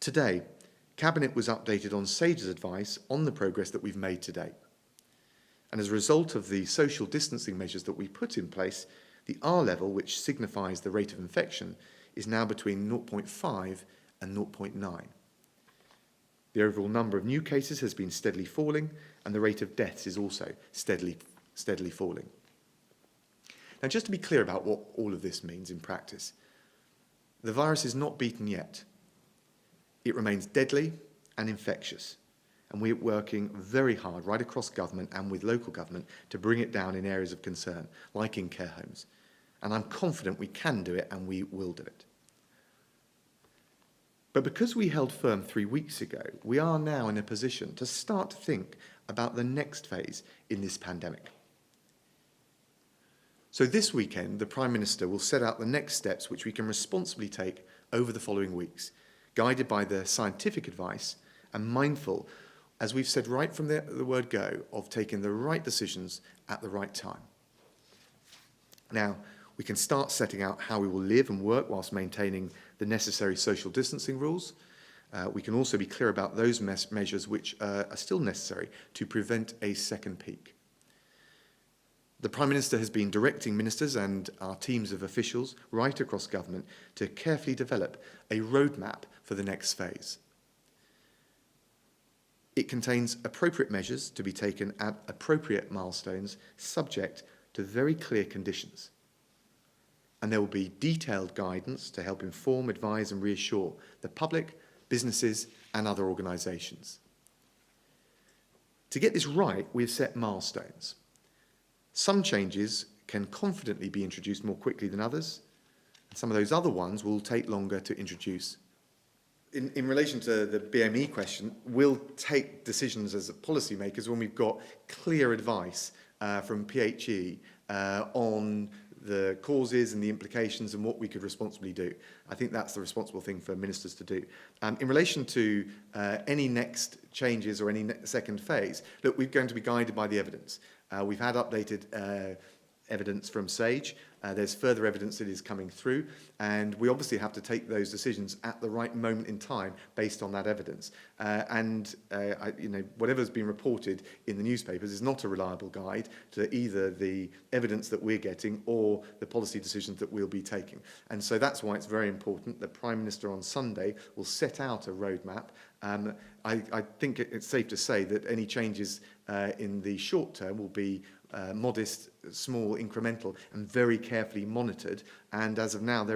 Today, Cabinet was updated on SAGE's advice on the progress that we've made today. And as a result of the social distancing measures that we put in place, the R level, which signifies the rate of infection, is now between 0.5 and 0.9. The overall number of new cases has been steadily falling, and the rate of deaths is also steadily falling. Now, just to be clear about what all of this means in practice, the virus is not beaten yet. It remains deadly and infectious, and we're working very hard right across government and with local government to bring it down in areas of concern, like in care homes. And I'm confident we can do it and we will do it. But because we held firm 3 weeks ago, we are now in a position to start to think about the next phase in this pandemic. So this weekend, the Prime Minister will set out the next steps which we can responsibly take over the following weeks, guided by the scientific advice and mindful, as we've said right from the word go, of taking the right decisions at the right time. Now, we can start setting out how we will live and work whilst maintaining the necessary social distancing rules. We can also be clear about those measures which are still necessary to prevent a second peak. The Prime Minister has been directing ministers and our teams of officials right across government to carefully develop a roadmap for the next phase. It contains appropriate measures to be taken at appropriate milestones, subject to very clear conditions. And there will be detailed guidance to help inform, advise and reassure the public, businesses and other organisations. To get this right, we have set milestones. Some changes can confidently be introduced more quickly than others, and some of those other ones will take longer to introduce. In relation to the BME question, we'll take decisions as policymakers when we've got clear advice from PHE on the causes and the implications and what we could responsibly do. I think that's the responsible thing for ministers to do. In relation to any next changes or any second phase, look, we're going to be guided by the evidence. We've had updated evidence from SAGE. There's further evidence that is coming through, and we obviously have to take those decisions at the right moment in time based on that evidence. Whatever's been reported in the newspapers is not a reliable guide to either the evidence that we're getting or the policy decisions that we'll be taking. And so that's why it's very important that Prime Minister on Sunday will set out a roadmap. I think it's safe to say that any changes in the short term will be modest, small, incremental, and very carefully monitored. And as of now, there is